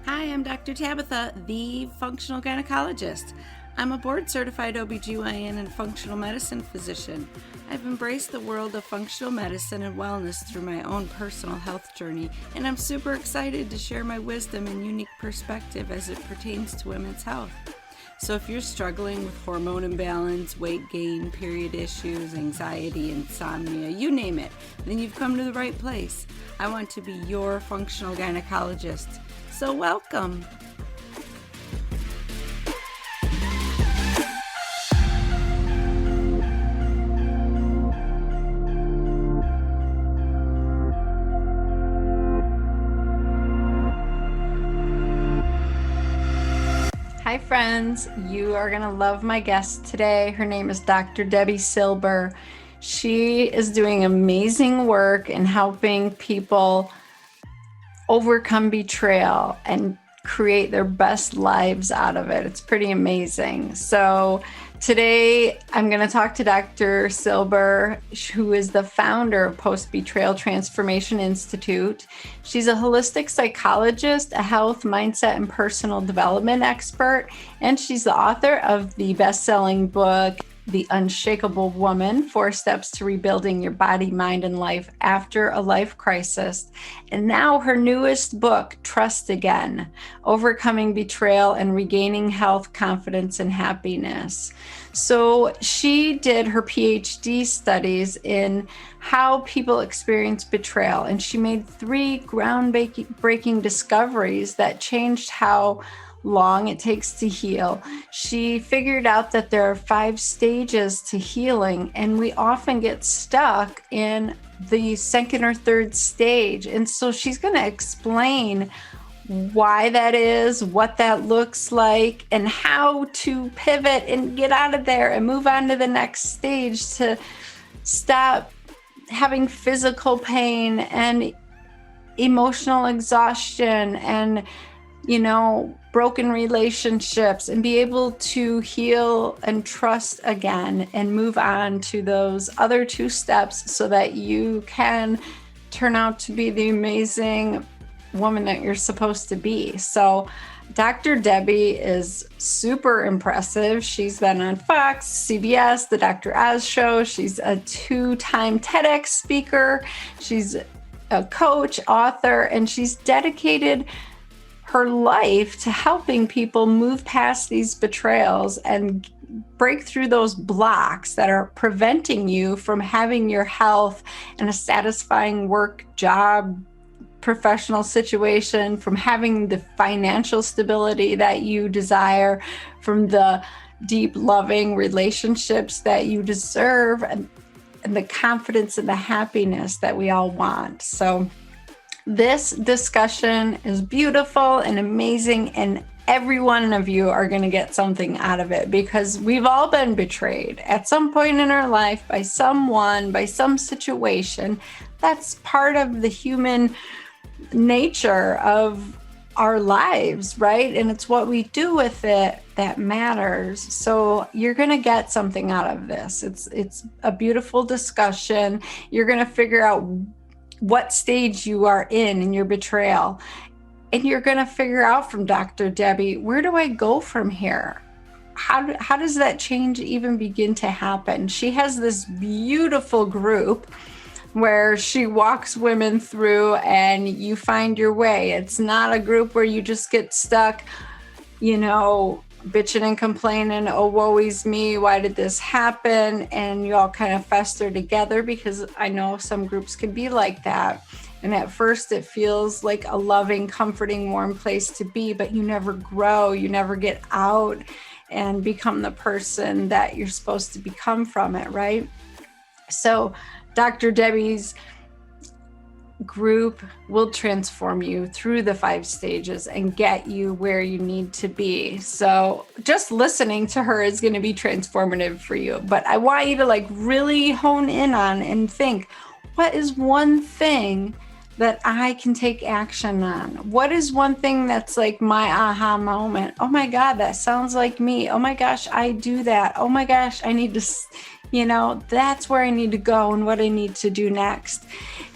Hi, I'm Dr. Tabatha, the functional gynecologist. I'm a board-certified OBGYN and functional medicine physician. I've embraced the world of functional medicine and wellness through my own personal health journey, and I'm super excited to share my wisdom and unique perspective as it pertains to women's health. So if you're struggling with hormone imbalance, weight gain, period issues, anxiety, insomnia, you name it, then you've come to the right place. I want to be your functional gynecologist. So welcome. Hi friends, you are going to love my guest today. Her name is Dr. Debi Silber. She is doing amazing work in helping people overcome betrayal and create their best lives out of it. It's pretty amazing. So today I'm going to talk to Dr. Silber, who is the founder of Post Betrayal Transformation Institute. She's a holistic psychologist, a health, mindset, and personal development expert, and she's the author of the best-selling book, The Unshakable Woman, 4 Steps to Rebuilding Your Body, Mind, and Life After a Life Crisis. And now her newest book, Trust Again, Overcoming Betrayal and Regaining Health, Confidence, and Happiness. So she did her PhD studies in how people experience betrayal, and she made 3 groundbreaking discoveries that changed how long it takes to heal. She figured out that there are 5 stages to healing, and we often get stuck in the 2nd or 3rd stage. And so she's going to explain why that is, what that looks like, and how to pivot and get out of there and move on to the next stage to stop having physical pain and emotional exhaustion and broken relationships, and be able to heal and trust again and move on to those other 2 steps so that you can turn out to be the amazing woman that you're supposed to be. So Dr. Debi is super impressive. She's been on Fox, CBS, The Dr. Oz Show. She's a 2-time TEDx speaker. She's a coach, author, and she's dedicated her life to helping people move past these betrayals and break through those blocks that are preventing you from having your health and a satisfying work, job, professional situation, from having the financial stability that you desire, from the deep, loving relationships that you deserve, and the confidence and the happiness that we all want. So this discussion is beautiful and amazing, and every one of you are going to get something out of it, because we've all been betrayed at some point in our life by someone, by some situation. That's part of the human nature of our lives, right? And it's what we do with it that matters. So you're going to get something out of this. It's a beautiful discussion. You're going to figure out what stage you are in your betrayal. And you're going to figure out from Dr. Debi, where do I go from here? How does that change even begin to happen? She has this beautiful group where she walks women through and you find your way. It's not a group where you just get stuck, bitching and complaining, oh, woe is me, why did this happen? And you all kind of fester together, because I know some groups can be like that. And at first it feels like a loving, comforting, warm place to be, but you never grow, you never get out and become the person that you're supposed to become from it, right? So Dr. Debi's group will transform you through the 5 stages and get you where you need to be. So just listening to her is going to be transformative for you. But I want you to really hone in on and think, what is one thing that I can take action on? What is one thing that's like my aha moment? Oh my God, that sounds like me. Oh my gosh, I do that. Oh my gosh, I need to That's where I need to go and what I need to do next.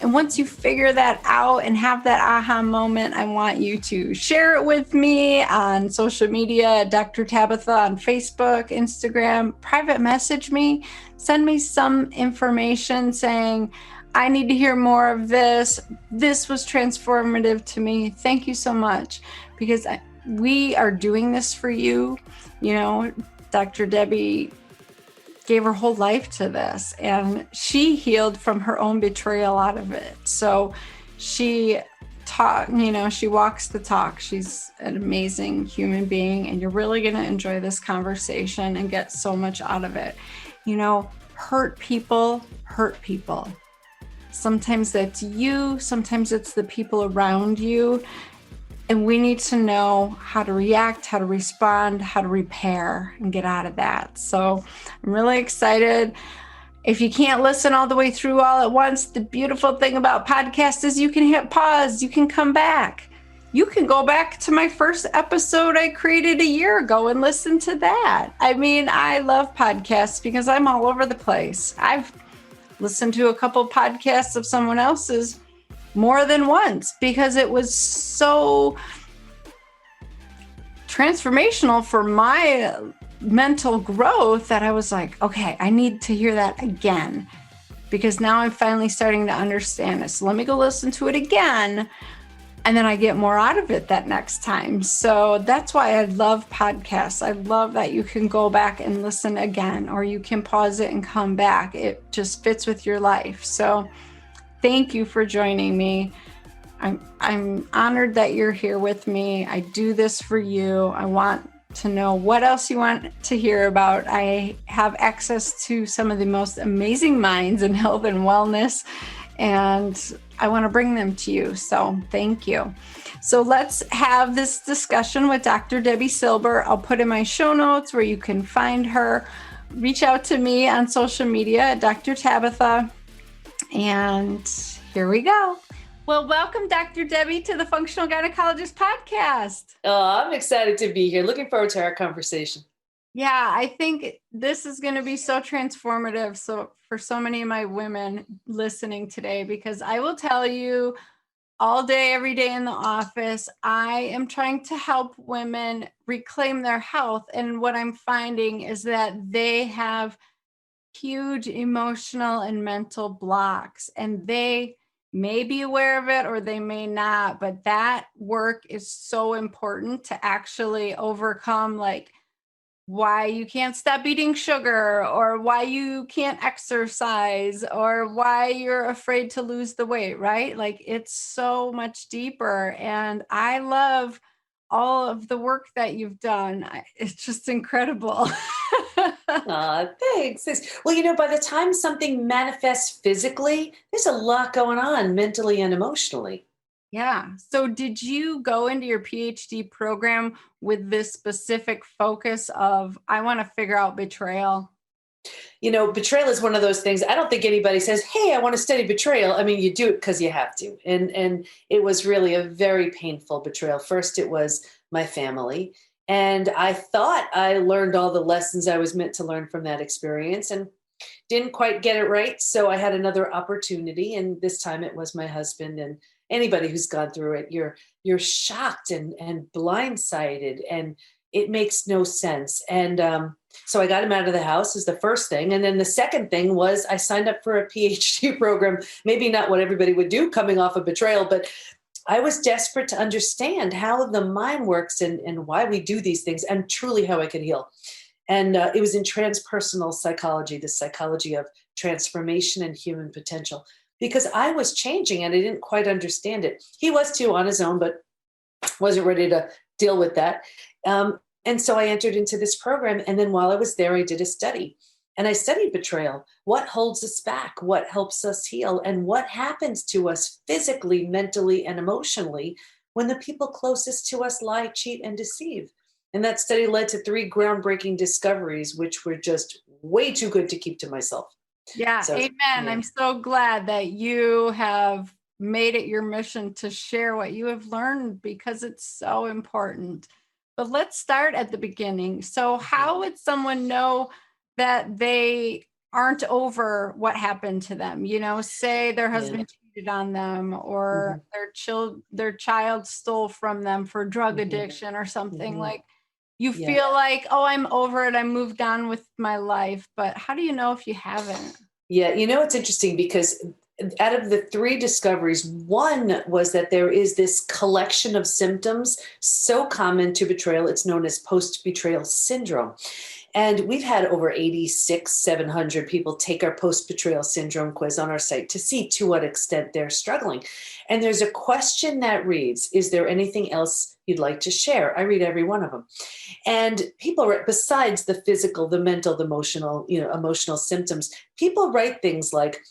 And once you figure that out and have that aha moment, I want you to share it with me on social media, Dr. Tabatha on Facebook, Instagram, private message me, send me some information saying, I need to hear more of this. This was transformative to me. Thank you so much, because we are doing this for you. Dr. Debi gave her whole life to this, and she healed from her own betrayal out of it. So she she walks the talk. She's an amazing human being, and you're really going to enjoy this conversation and get so much out of it. Hurt people hurt people. Sometimes that's you, sometimes it's the people around you. And we need to know how to react, how to respond, how to repair and get out of that. So I'm really excited. If you can't listen all the way through all at once, the beautiful thing about podcasts is you can hit pause, you can come back. You can go back to my first episode I created a year ago and listen to that. I love podcasts because I'm all over the place. I've listened to a couple podcasts of someone else's more than once because it was so transformational for my mental growth that I was like, okay, I need to hear that again, because now I'm finally starting to understand it. So let me go listen to it again, and then I get more out of it that next time. So that's why I love podcasts. I love that you can go back and listen again, or you can pause it and come back. It just fits with your life. So thank you for joining me. I'm honored that you're here with me. I do this for you. I want to know what else you want to hear about. I have access to some of the most amazing minds in health and wellness, and I want to bring them to you. So thank you. So let's have this discussion with Dr. Debi Silber. I'll put in my show notes where you can find her. Reach out to me on social media at Dr. Tabatha. And here we go. Well, welcome, Dr. Debi, to the Functional Gynecologist Podcast. Oh, I'm excited to be here. Looking forward to our conversation. Yeah, I think this is going to be so transformative for so many of my women listening today, because I will tell you all day, every day in the office, I am trying to help women reclaim their health. And what I'm finding is that they have huge emotional and mental blocks, and they may be aware of it or they may not, but that work is so important to actually overcome, like why you can't stop eating sugar, or why you can't exercise, or why you're afraid to lose the weight, right? Like it's so much deeper. And I love all of the work that you've done. It's just incredible. Thanks. Well, by the time something manifests physically, there's a lot going on mentally and emotionally. Yeah. So did you go into your PhD program with this specific focus of, I want to figure out betrayal? Betrayal is one of those things. I don't think anybody says, hey, I want to study betrayal. You do it because you have to. And it was really a very painful betrayal. First, it was my family. And I thought I learned all the lessons I was meant to learn from that experience and didn't quite get it right. So I had another opportunity. And this time it was my husband. And anybody who's gone through it, you're shocked and blindsided, and it makes no sense. And so I got him out of the house is the first thing. And then the second thing was I signed up for a PhD program, maybe not what everybody would do coming off of betrayal, but I was desperate to understand how the mind works and why we do these things, and truly how I could heal. And it was in transpersonal psychology, the psychology of transformation and human potential, because I was changing and I didn't quite understand it. He was too on his own, but wasn't ready to deal with that. And so I entered into this program. And then while I was there, I did a study. And I studied betrayal. What holds us back? What helps us heal? And what happens to us physically, mentally, and emotionally when the people closest to us lie, cheat, and deceive? And that study led to 3 groundbreaking discoveries, which were just way too good to keep to myself. Yeah, so, amen. Yeah. I'm so glad that you have made it your mission to share what you have learned, because it's so important. But let's start at the beginning. So how would someone know that they aren't over what happened to them, say their Yeah. husband cheated on them, or their child stole from them for drug addiction or something. Like, you feel like, oh, I'm over it, I moved on with my life. But how do you know if you haven't? Yeah, it's interesting because out of the 3 discoveries, one was that there is this collection of symptoms so common to betrayal, it's known as post betrayal syndrome. And we've had over 700 people take our post betrayal syndrome quiz on our site to see to what extent they're struggling. And there's a question that reads, is there anything else you'd like to share? I read every one of them. And people, besides the physical, the mental, the emotional symptoms, people write things like,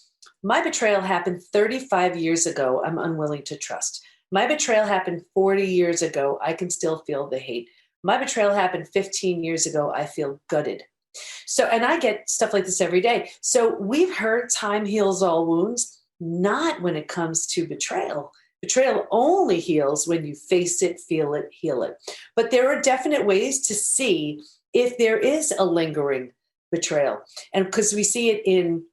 my betrayal happened 35 years ago. I'm unwilling to trust. My betrayal happened 40 years ago. I can still feel the hate. My betrayal happened 15 years ago. I feel gutted. So, and I get stuff like this every day. So we've heard time heals all wounds, not when it comes to betrayal. Betrayal only heals when you face it, feel it, heal it. But there are definite ways to see if there is a lingering betrayal. And because we see it in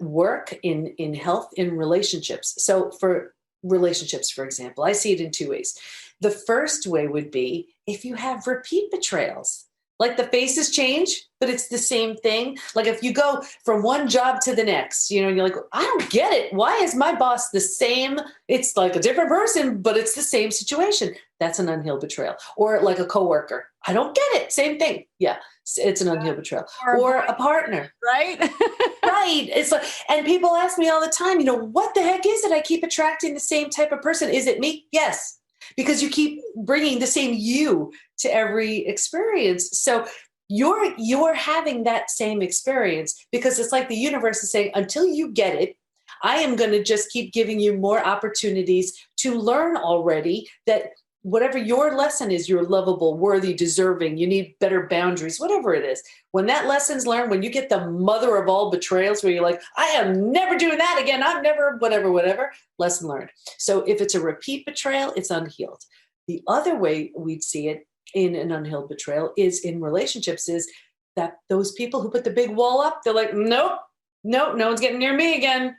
work, in health, in relationships. So for relationships, for example, I see it in 2 ways. The first way would be if you have repeat betrayals, like the faces change, but it's the same thing. Like if you go from one job to the next, you're like, I don't get it. Why is my boss the same? It's like a different person, but it's the same situation. That's an unhealed betrayal. Or like a coworker. I don't get it. Same thing. Yeah. It's an unhealed betrayal. Or a partner. Right? Right. It's like, and people ask me all the time, what the heck is it? I keep attracting the same type of person. Is it me? Yes. Because you keep bringing the same you to every experience. So you're having that same experience because it's like the universe is saying, until you get it, I am going to just keep giving you more opportunities to learn already that whatever your lesson is, you're lovable, worthy, deserving, you need better boundaries, whatever it is. When that lesson's learned, when you get the mother of all betrayals where you're like, I am never doing that again, I'm never, whatever, lesson learned. So if it's a repeat betrayal, it's unhealed. The other way we'd see it in an unhealed betrayal is in relationships, is that those people who put the big wall up, they're like, nope, no one's getting near me again.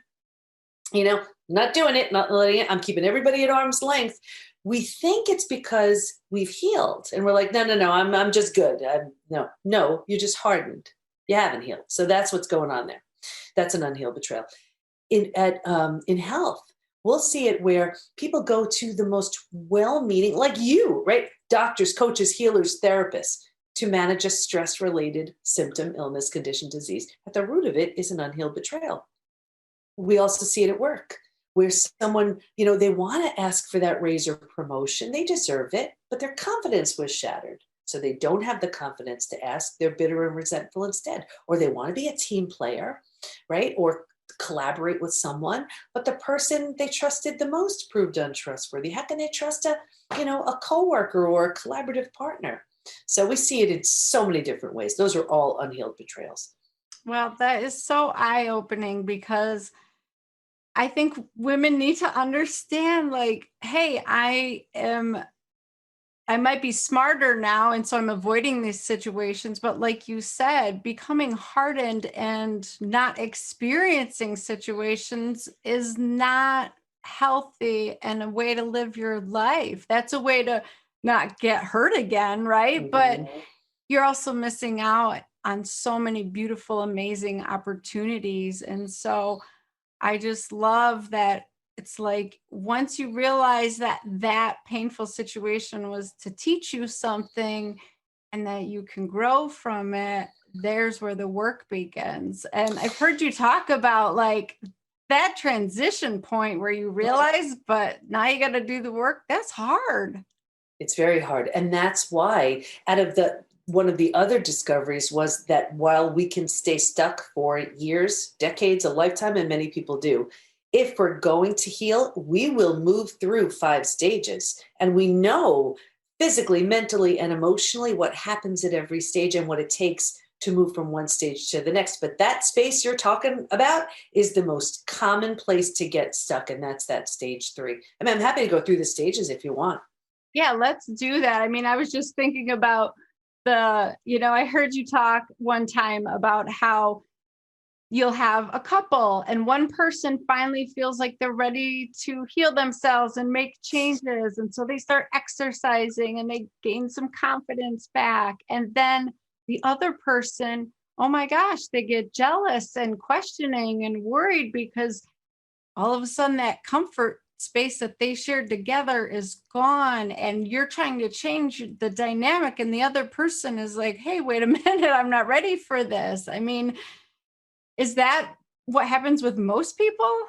Not doing it, not letting it, I'm keeping everybody at arm's length. We think it's because we've healed and we're like, no, I'm just good. No, you're just hardened. You haven't healed. So that's what's going on there. That's an unhealed betrayal. In health, we'll see it where people go to the most well-meaning, like you, right? Doctors, coaches, healers, therapists, to manage a stress-related symptom, illness, condition, disease. At the root of it is an unhealed betrayal. We also see it at work, where someone, they want to ask for that raise or promotion. They deserve it, but their confidence was shattered. So they don't have the confidence to ask. They're bitter and resentful instead. Or they want to be a team player, right? Or collaborate with someone, but the person they trusted the most proved untrustworthy. How can they trust a coworker or a collaborative partner? So we see it in so many different ways. Those are all unhealed betrayals. Well, that is so eye-opening, because I think women need to understand, like, hey, I might be smarter now, and so I'm avoiding these situations. But like you said, becoming hardened and not experiencing situations is not healthy and a way to live your life. That's a way to not get hurt again, right? Mm-hmm. But you're also missing out on so many beautiful, amazing opportunities. And so I just love that it's like, once you realize that painful situation was to teach you something and that you can grow from it, there's where the work begins. And I've heard you talk about like that transition point where you realize, but now you got to do the work. That's hard. It's very hard. And that's why one of the other discoveries was that while we can stay stuck for years, decades, a lifetime, and many people do, if we're going to heal, we will move through 5 stages. And we know physically, mentally, and emotionally what happens at every stage and what it takes to move from one stage to the next. But that space you're talking about is the most common place to get stuck. And that's that stage 3. I mean, I'm happy to go through the stages if you want. Yeah, let's do that. I mean, I was just thinking about I heard you talk one time about how you'll have a couple and one person finally feels like they're ready to heal themselves and make changes. And so they start exercising and they gain some confidence back. And then the other person, oh my gosh, they get jealous and questioning and worried because all of a sudden that comfort space that they shared together is gone, and you're trying to change the dynamic and the other person is like, hey, wait a minute, I'm not ready for this. I mean, is that what happens with most people?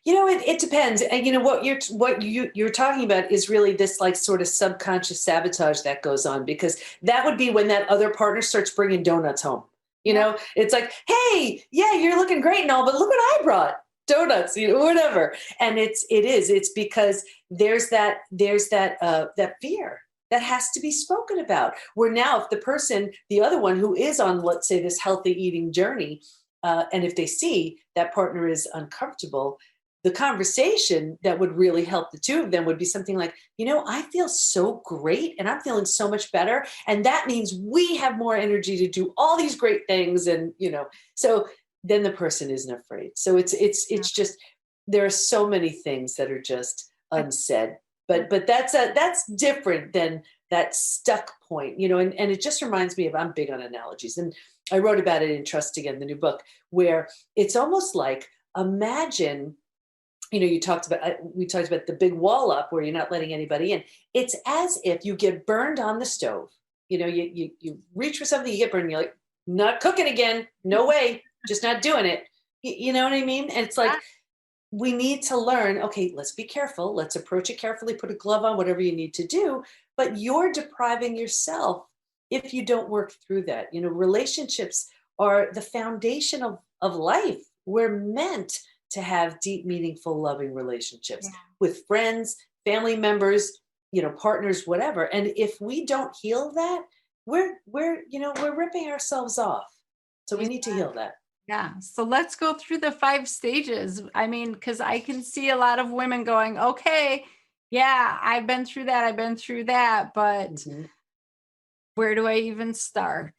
It depends. And what you're talking about is really this like sort of subconscious sabotage that goes on, because that would be when that other partner starts bringing donuts home. It's like, hey, yeah, you're looking great and all, but look what I brought, donuts, whatever. And it's because that fear that has to be spoken about. Where now, if the other one who is on, let's say, this healthy eating journey, and if they see that partner is uncomfortable, the conversation that would really help the two of them would be something like, I feel so great and I'm feeling so much better. And that means we have more energy to do all these great things. And, so then the person isn't afraid. So it's just, there are so many things that are just unsaid, but that's different than that stuck point, and it just reminds me of, I'm big on analogies, and I wrote about it in Trust Again, the new book, where it's almost like, imagine, we talked about the big wall up where you're not letting anybody in. It's as if you get burned on the stove. You reach for something, you get burned, and you're like, not cooking again. No way. Just not doing it. You know what I mean? And it's like, we need to learn, okay, let's be careful. Let's approach it carefully, put a glove on, whatever you need to do. But you're depriving yourself if you don't work through that. Relationships are the foundation of life. We're meant to have deep, meaningful, loving relationships with friends, family members, partners, whatever. And if we don't heal that, we're ripping ourselves off. So we need to heal that. Yeah. So let's go through the 5 stages. I mean, because I can see a lot of women going, okay, yeah, I've been through that, but where do I even start?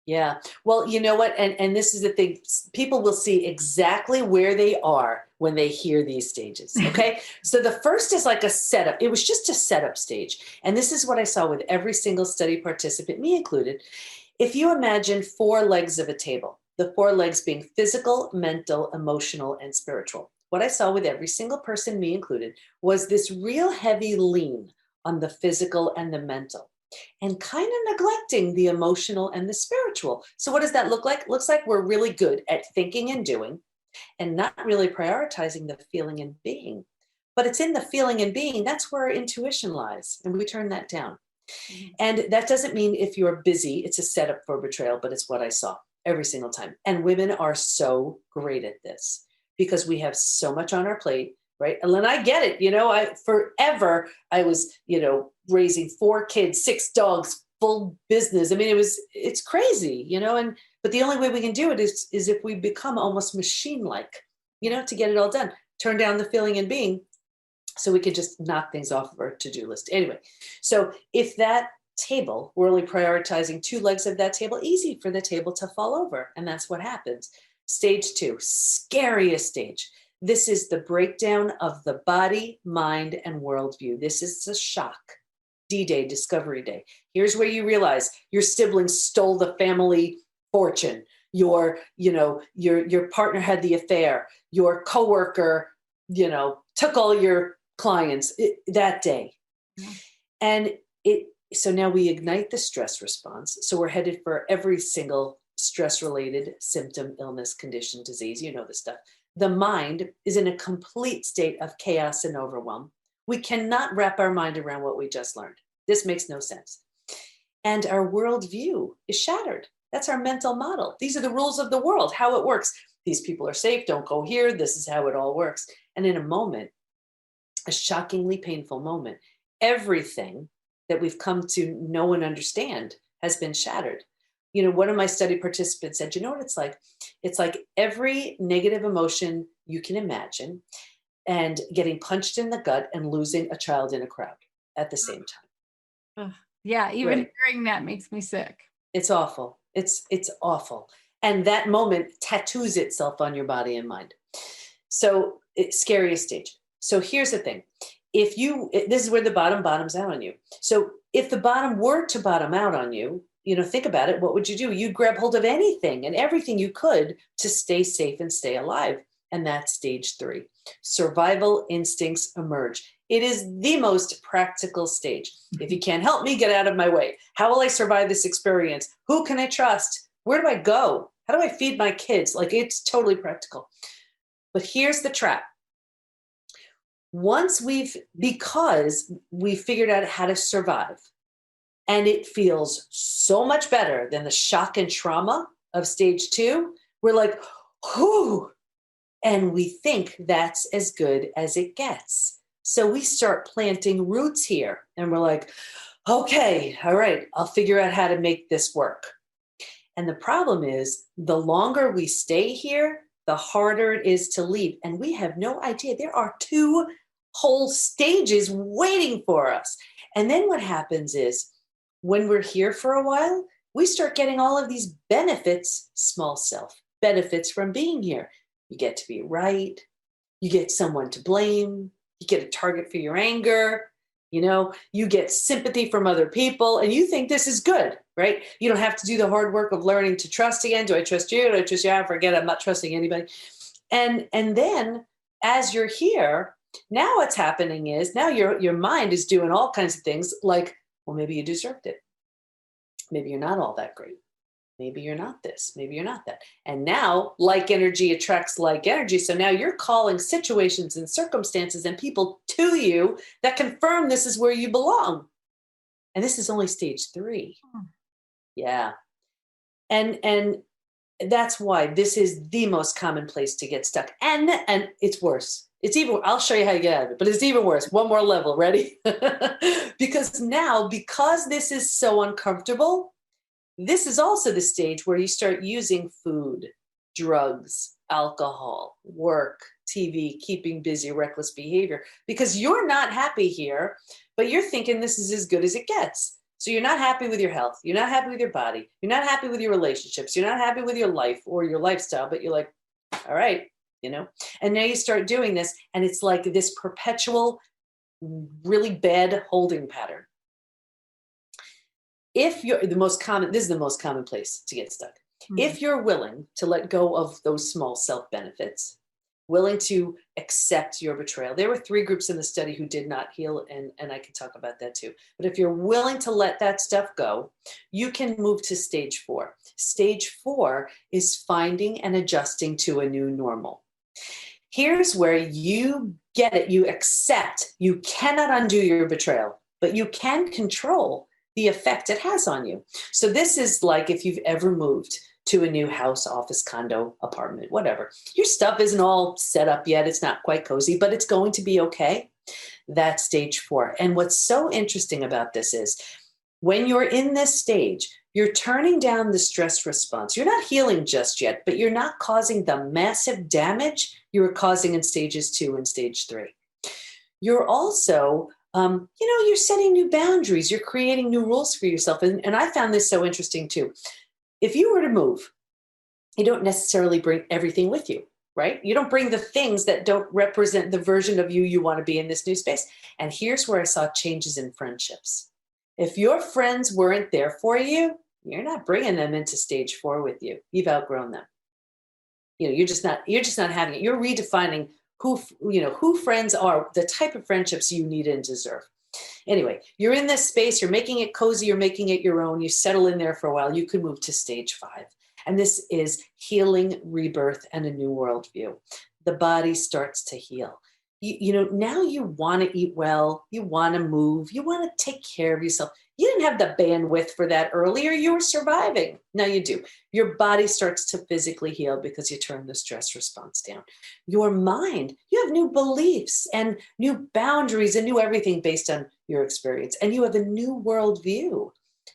Yeah. Well, you know what? And this is the thing. People will see exactly where they are when they hear these stages. Okay. So the first is like a setup. It was just a setup stage. And this is what I saw with every single study participant, me included. If you imagine 4 legs of a table, the 4 legs being physical, mental, emotional, and spiritual. What I saw with every single person, me included, was this real heavy lean on the physical and the mental, and kind of neglecting the emotional and the spiritual. So what does that look like? It looks like we're really good at thinking and doing, and not really prioritizing the feeling and being. But it's in the feeling and being, that's where our intuition lies, and we turn that down. And that doesn't mean if you're busy, it's a setup for betrayal, but it's what I saw every single time. And women are so great at this because we have so much on our plate, right? And then I get it. I was, raising 4 kids, 6 dogs, full business. I mean, it's crazy, but the only way we can do it is if we become almost machine-like, to get it all done. Turn down the feeling and being, so we could just knock things off of our to-do list. Anyway, so if that table, we're only prioritizing 2 legs of that table, easy for the table to fall over. And that's what happens. Stage 2, scariest stage. This is the breakdown of the body, mind, and worldview. This is the shock. D-Day, Discovery Day. Here's where you realize your siblings stole the family fortune. Your partner had the affair. Your coworker, took all your clients that day. And so now we ignite the stress response. So we're headed for every single stress-related symptom, illness, condition, disease, this stuff. The mind is in a complete state of chaos and overwhelm. We cannot wrap our mind around what we just learned. This makes no sense. And our worldview is shattered. That's our mental model. These are the rules of the world, how it works. These people are safe, don't go here. This is how it all works. And in a moment, a shockingly painful moment, everything that we've come to know and understand has been shattered. One of my study participants said, you know what it's like? It's like every negative emotion you can imagine and getting punched in the gut and losing a child in a crowd at the same time. Yeah, even hearing that makes me sick. It's awful. It's awful. And that moment tattoos itself on your body and mind. So it's scariest stage. So here's the thing. This is where the bottoms out on you. So if the bottom were to bottom out on you, think about it. What would you do? You'd grab hold of anything and everything you could to stay safe and stay alive. And that's stage 3. Survival instincts emerge. It is the most practical stage. If you can't help me, get out of my way. How will I survive this experience? Who can I trust? Where do I go? How do I feed my kids? Like, it's totally practical. But here's the trap. Because we figured out how to survive, and it feels so much better than the shock and trauma of stage 2, we're like, whew, and we think that's as good as it gets. So we start planting roots here, and we're like, okay, all right, I'll figure out how to make this work. And the problem is, the longer we stay here, the harder it is to leave. And we have no idea. There are 2 whole stages waiting for us. And then what happens is, when we're here for a while, we start getting all of these benefits, small self benefits from being here. You get to be right. You get someone to blame. You get a target for your anger. You get sympathy from other people, and you think this is good, right? You don't have to do the hard work of learning to trust again. Do I trust you? Do I trust you? I forget. I'm not trusting anybody. And then as you're here, now what's happening is now your mind is doing all kinds of things like, well, maybe you deserved it. Maybe you're not all that great. Maybe you're not this. Maybe you're not that. And now like energy attracts like energy. So now you're calling situations and circumstances and people to you that confirm this is where you belong. And this is only stage 3. Yeah. And that's why this is the most common place to get stuck. And it's worse. I'll show you how you get out of it, but it's even worse. One more level. Ready? Because this is so uncomfortable, this is also the stage where you start using food, drugs, alcohol, work, TV, keeping busy, reckless behavior, because you're not happy here, but you're thinking this is as good as it gets. So you're not happy with your health. You're not happy with your body. You're not happy with your relationships. You're not happy with your life or your lifestyle, but you're like, all right, and now you start doing this, and it's like this perpetual, really bad holding pattern. This is the most common place to get stuck. Mm-hmm. If you're willing to let go of those small self benefits, willing to accept your betrayal. There were 3 groups in the study who did not heal, and I can talk about that too. But if you're willing to let that stuff go, you can move to stage 4. Stage 4 is finding and adjusting to a new normal. Here's where you get it. You accept you cannot undo your betrayal, but you can control the effect it has on you. So this is like if you've ever moved to a new house, office, condo, apartment, whatever. Your stuff isn't all set up yet. It's not quite cozy, but it's going to be okay. That's stage 4. And what's so interesting about this is when you're in this stage, you're turning down the stress response. You're not healing just yet, but you're not causing the massive damage you were causing in stages 2 and stage 3. You're also, you're setting new boundaries. You're creating new rules for yourself. And I found this so interesting too. If you were to move, you don't necessarily bring everything with you, right? You don't bring the things that don't represent the version of you want to be in this new space. And here's where I saw changes in friendships. If your friends weren't there for you, you're not bringing them into stage 4 with you. You've outgrown them. You're just not having it. You're redefining who friends are, the type of friendships you need and deserve. Anyway, you're in this space, you're making it cozy, you're making it your own, you settle in there for a while, you can move to stage 5. And this is healing, rebirth, and a new worldview. The body starts to heal. Now you want to eat well, you want to move, you want to take care of yourself. You didn't have the bandwidth for that earlier. You were surviving. Now you do. Your body starts to physically heal because you turn the stress response down. Your mind, you have new beliefs and new boundaries and new everything based on your experience. And you have a new worldview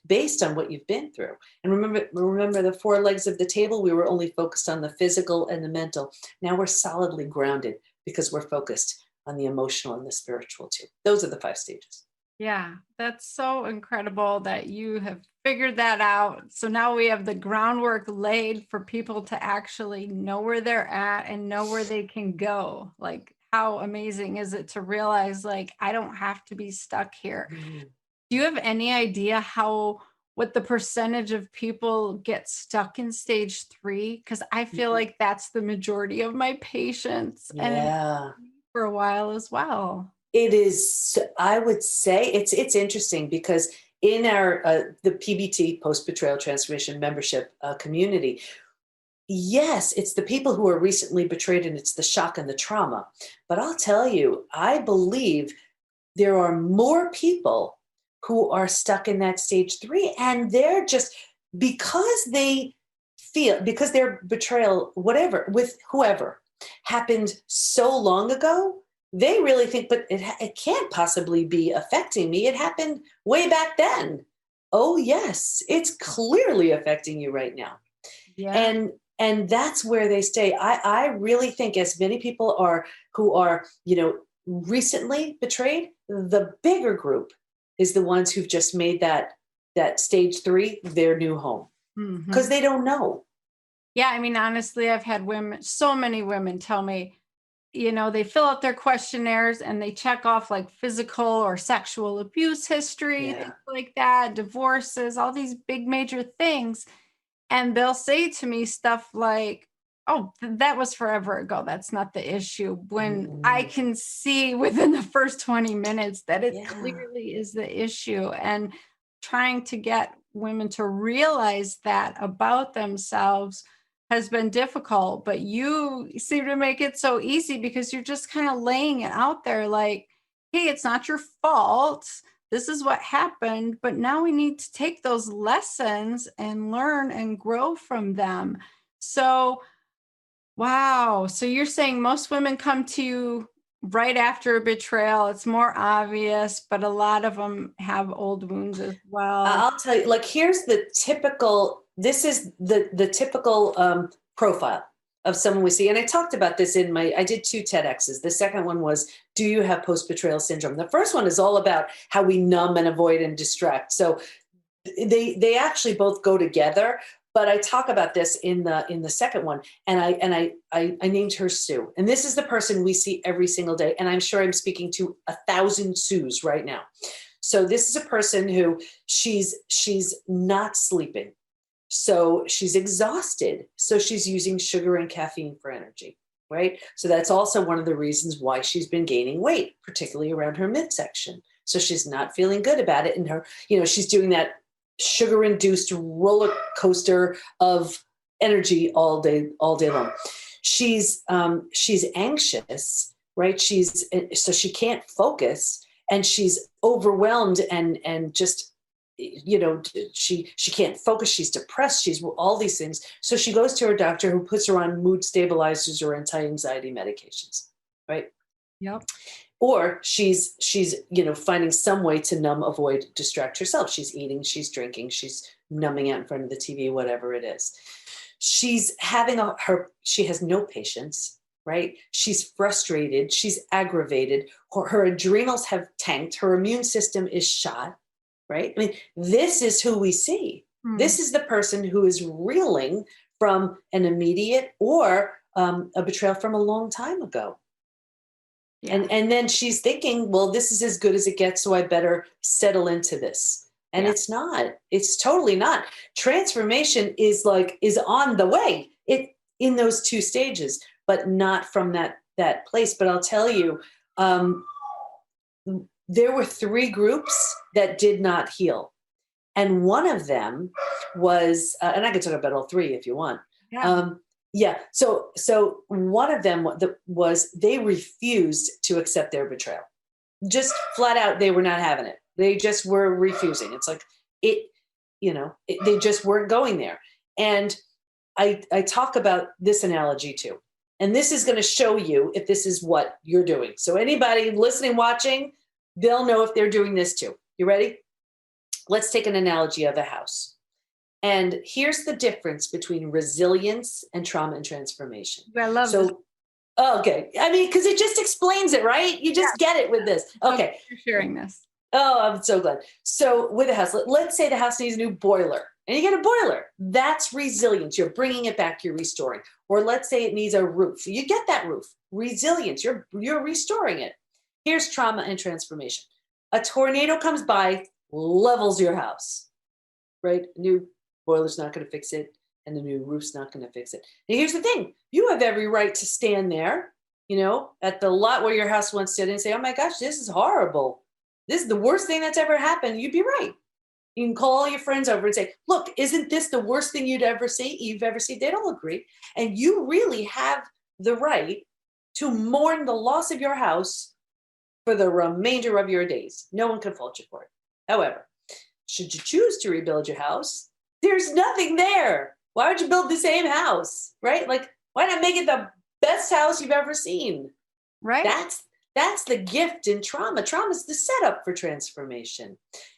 based on what you've been through. And remember the 4 legs of the table, we were only focused on the physical and the mental. Now we're solidly grounded because we're focused on the emotional and the spiritual too. Those are the 5 stages. Yeah, that's so incredible that you have figured that out. So now we have the groundwork laid for people to actually know where they're at and know where they can go. Like, how amazing is it to realize, like, I don't have to be stuck here. Mm. Do you have any idea what the percentage of people get stuck in stage 3? Because I feel like that's the majority of my patients, and Yeah. for a while as well. It is, I would say it's interesting because in our the PBT, Post Betrayal Transformation membership community, yes, it's the people who are recently betrayed and it's the shock and the trauma. But I'll tell you, I believe there are more people who are stuck in that stage 3, and they're just because because their betrayal, whatever, with whoever, happened so long ago, they really think, but it can't possibly be affecting me. It happened way back then. Oh yes, it's clearly affecting you right now. Yeah. And that's where they stay. I really think as many people are who are, recently betrayed, the bigger group is the ones who've just made that stage 3 their new home because they don't know. Yeah, I mean, honestly, I've had so many women tell me, they fill out their questionnaires and they check off like physical or sexual abuse history, Yeah. things like that, divorces, all these big major things. And they'll say to me stuff like, oh, that was forever ago. That's not the issue. When I Mm, can see within the first 20 minutes that it yeah. clearly is the issue. And trying to get women to realize that about themselves has been difficult, but you seem to make it so easy because you're just kind of laying it out there like, hey, it's not your fault. This is what happened, but now we need to take those lessons and learn and grow from them. So, wow. So you're saying most women come to you right after a betrayal. It's more obvious, but a lot of them have old wounds as well. I'll tell you, like, here's the typical, this is the typical profile of someone we see. And I talked about this I did 2 TEDx's. The second one was, do you have post-betrayal syndrome? The first one is all about how we numb and avoid and distract. So they actually both go together. But I talk about this in the second one, and I named her Sue, and this is the person we see every single day, and I'm sure I'm speaking to 1,000 Sues right now. So this is a person who she's not sleeping, so she's exhausted, so she's using sugar and caffeine for energy, right? So that's also one of the reasons why she's been gaining weight, particularly around her midsection. So she's not feeling good about it, and she's doing that sugar-induced roller coaster of energy all day long. She's anxious, right? So she can't focus, and she's overwhelmed and just she can't focus. She's depressed. She's all these things. So she goes to her doctor, who puts her on mood stabilizers or anti-anxiety medications, right? Yep. Or she's finding some way to numb, avoid, distract herself. She's eating, she's drinking, she's numbing out in front of the TV, whatever it is. She's she has no patience, right? She's frustrated, she's aggravated, her adrenals have tanked, her immune system is shot, right? I mean, this is who we see. This is the person who is reeling from an immediate or a betrayal from a long time ago. Yeah. And then she's thinking, well, this is as good as it gets, so I better settle into this. And it's not. It's totally not. Transformation is on the way. In those 2 stages, but not from that place. But I'll tell you, there were 3 groups that did not heal, and one of them was, and I can talk about all 3 if you want. Yeah. So one of them was they refused to accept their betrayal. Just flat out, they were not having it. They just were refusing. It's like they just weren't going there. And I talk about this analogy too. And this is going to show you if this is what you're doing. So anybody listening, watching, they'll know if they're doing this too. You ready? Let's take an analogy of a house. And here's the difference between resilience and trauma and transformation. I love this. Okay. I mean, because it just explains it, right? You just get it with this. Okay. Thanks for sharing this. Oh, I'm so glad. So with a house, let's say the house needs a new boiler and you get a boiler. That's resilience. You're bringing it back. You're restoring. Or let's say it needs a roof. You get that roof. Resilience. You're restoring it. Here's trauma and transformation. A tornado comes by, levels your house, right? A new boiler's not going to fix it, and the new roof's not going to fix it. And here's the thing. You have every right to stand there, at the lot where your house once stood and say, oh my gosh, this is horrible. This is the worst thing that's ever happened. You'd be right. You can call all your friends over and say, look, isn't this the worst thing you've ever seen? They don't agree. And you really have the right to mourn the loss of your house for the remainder of your days. No one can fault you for it. However, should you choose to rebuild your house, there's nothing there. Why would you build the same house, right? Like, why not make it the best house you've ever seen? Right. That's the gift in trauma. Trauma is the setup for transformation.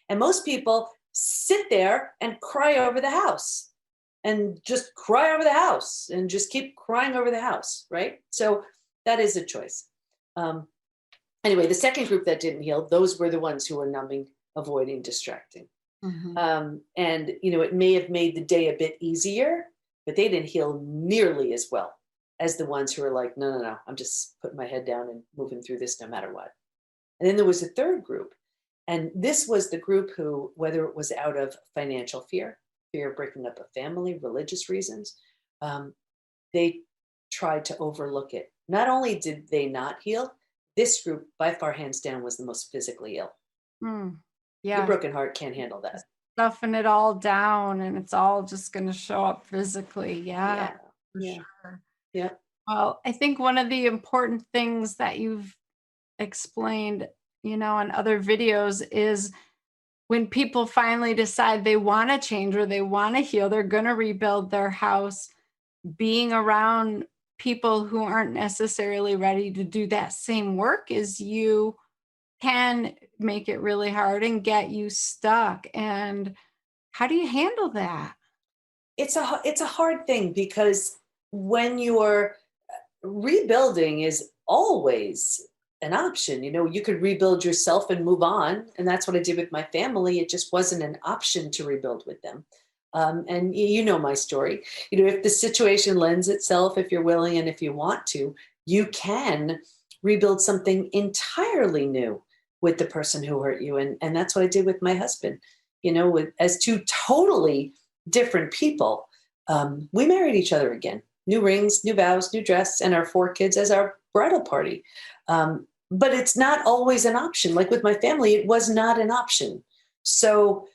And most people sit there and cry over the house and just cry over the house and just keep crying over the house, right? So that is a choice. Anyway, the second group that didn't heal, those were the ones who were numbing, avoiding, distracting. Mm-hmm. And, it may have made the day a bit easier, but they didn't heal nearly as well as the ones who are like, no, I'm just putting my head down and moving through this no matter what. And then there was a third group. And this was the group who, whether it was out of financial fear of breaking up a family, religious reasons, they tried to overlook it. Not only did they not heal, this group, by far, hands down, was the most physically ill. Yeah. Your broken heart can't handle that. Stuffing it all down and it's all just going to show up physically. Yeah. For sure. Yeah. Well, I think one of the important things that you've explained, on other videos is when people finally decide they want to change or they want to heal, they're going to rebuild their house, being around people who aren't necessarily ready to do that same work as you can make it really hard and get you stuck. And how do you handle that? It's a hard thing because when you're rebuilding is always an option. You could rebuild yourself and move on. And that's what I did with my family. It just wasn't an option to rebuild with them. And you know my story. If the situation lends itself, if you're willing and if you want to, you can rebuild something entirely new with the person who hurt you. And that's what I did with my husband. As two totally different people, we married each other again. New rings, new vows, new dress, and our 4 kids as our bridal party. But it's not always an option. Like with my family, it was not an option. So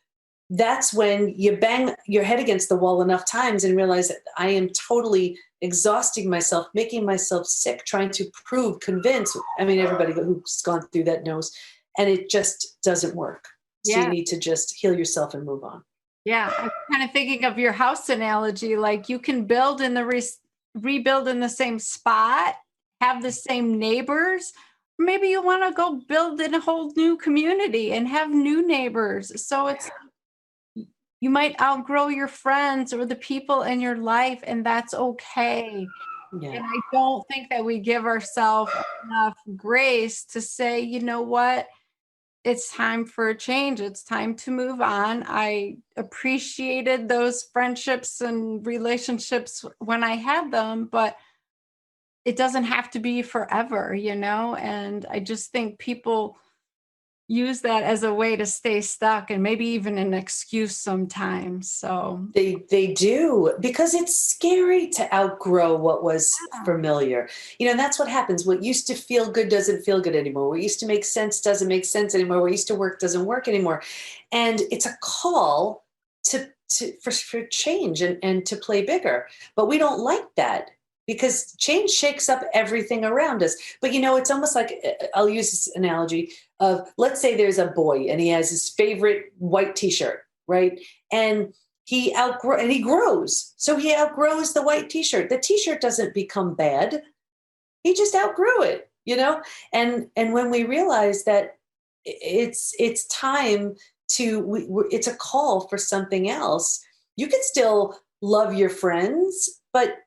that's when you bang your head against the wall enough times and realize that I am totally exhausting myself, making myself sick, trying to prove, convince. I mean, everybody who's gone through that knows, and it just doesn't work. So you need to just heal yourself and move on. Yeah, I'm kind of thinking of your house analogy. Like you can build in the rebuild in the same spot, have the same neighbors. Maybe you want to go build in a whole new community and have new neighbors. So you might outgrow your friends or the people in your life, and that's okay. Yeah. And I don't think that we give ourselves enough grace to say, you know what? It's time for a change. It's time to move on. I appreciated those friendships and relationships when I had them, but it doesn't have to be forever, And I just think people use that as a way to stay stuck and maybe even an excuse sometimes. So they do, because it's scary to outgrow what was familiar. And that's what happens. What used to feel good doesn't feel good anymore. What used to make sense doesn't make sense anymore. What used to work doesn't work anymore. And it's a call for change and to play bigger. But we don't like that, because change shakes up everything around us. But, it's almost like, I'll use this analogy of, let's say there's a boy and he has his favorite white t-shirt, right? And he grows. So he outgrows the white t-shirt. The t-shirt doesn't become bad. He just outgrew it, And when we realize that it's time it's a call for something else. You can still love your friends, but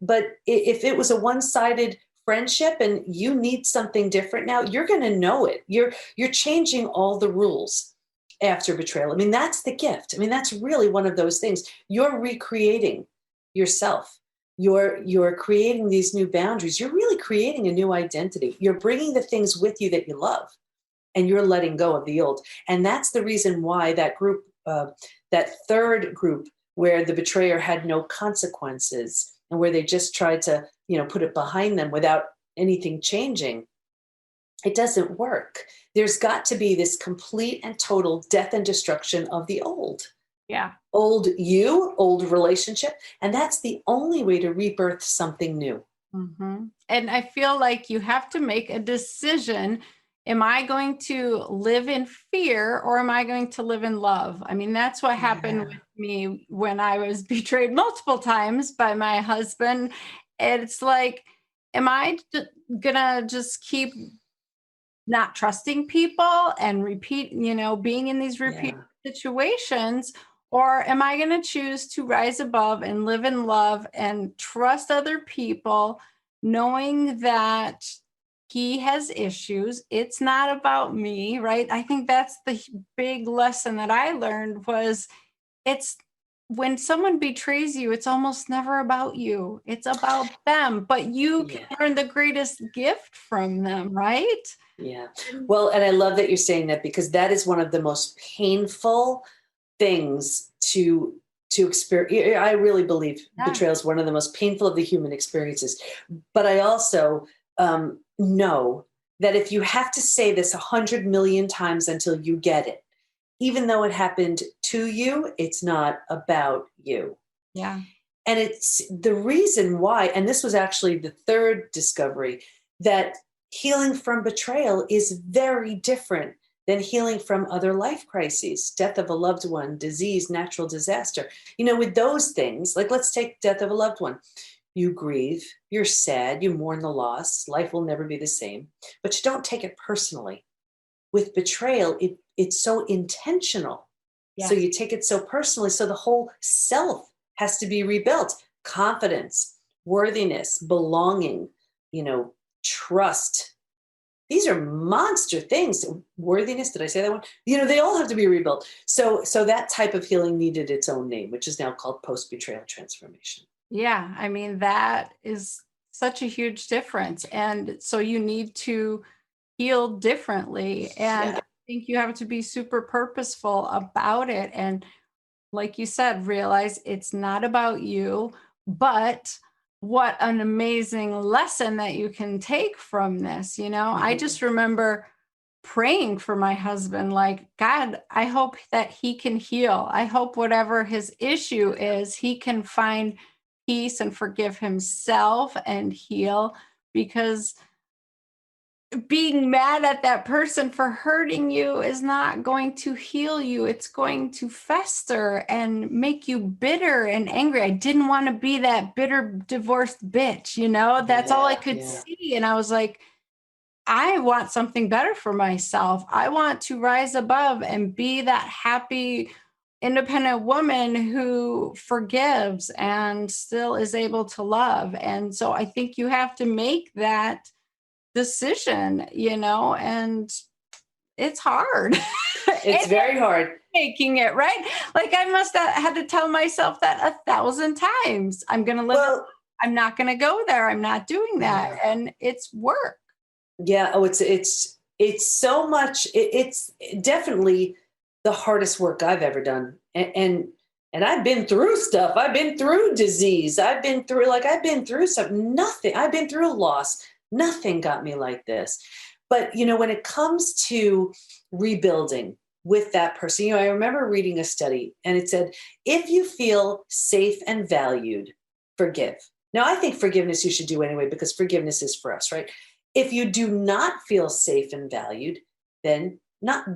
if it was a one-sided friendship and you need something different now, you're going to know it. You're changing all the rules. after betrayal. I mean, that's the gift. I mean, that's really one of those things. You're recreating yourself. You're creating these new boundaries. You're really creating a new identity. You're bringing the things with you that you love, and you're letting go of the old. And that's the reason why that group, that third group, where the betrayer had no consequences and where they just tried to, put it behind them without anything changing, it doesn't work. There's got to be this complete and total death and destruction of the old. Yeah. Old you, old relationship. And that's the only way to rebirth something new. Mm-hmm. And I feel like you have to make a decision. Am I going to live in fear, or am I going to live in love? I mean, that's what happened with me when I was betrayed multiple times by my husband. It's like, am I gonna just keep not trusting people and repeat, being in these repeat situations? Or am I going to choose to rise above and live in love and trust other people, knowing that he has issues? It's not about me, right? I think that's the big lesson that I learned was it's when someone betrays you, it's almost never about you. It's about them, but you can learn the greatest gift from them, right? Yeah. Well, and I love that you're saying that, because that is one of the most painful things to experience. I really believe betrayal is one of the most painful of the human experiences. But I also know that if you have to say this 100 million times until you get it, even though it happened to you, it's not about you. Yeah. And it's the reason why, and this was actually the third discovery, that healing from betrayal is very different than healing from other life crises, death of a loved one, disease, natural disaster. With those things, like let's take death of a loved one. You grieve, you're sad, you mourn the loss, life will never be the same, but you don't take it personally. With betrayal, it's so intentional. Yes. So you take it so personally. So the whole self has to be rebuilt. Confidence, worthiness, belonging, trust. These are monster things. Worthiness, did I say that one? They all have to be rebuilt. So that type of healing needed its own name, which is now called Post Betrayal Transformation. Yeah, I mean, that is such a huge difference. And so you need to heal differently. And I think you have to be super purposeful about it. And like you said, realize it's not about you, but what an amazing lesson that you can take from this. I just remember praying for my husband, like, God, I hope that he can heal. I hope whatever his issue is, he can find peace and forgive himself and heal, because being mad at that person for hurting you is not going to heal you. It's going to fester and make you bitter and angry. I didn't want to be that bitter divorced bitch, that's all I could see. And I was like, I want something better for myself. I want to rise above and be that happy, independent woman who forgives and still is able to love. And so I think you have to make that decision, and it's hard. It's very hard making it, right? Like I must have had to tell myself that 1,000 times. I'm going to live. I'm not going to go there. I'm not doing that. Yeah. And it's work. Yeah. Oh, it's so much. It's definitely the hardest work I've ever done. And I've been through stuff. I've been through disease. I've been through something. Nothing. I've been through loss. Nothing got me like this. But, when it comes to rebuilding with that person, I remember reading a study and it said, if you feel safe and valued, forgive. Now, I think forgiveness you should do anyway, because forgiveness is for us, right? If you do not feel safe and valued, then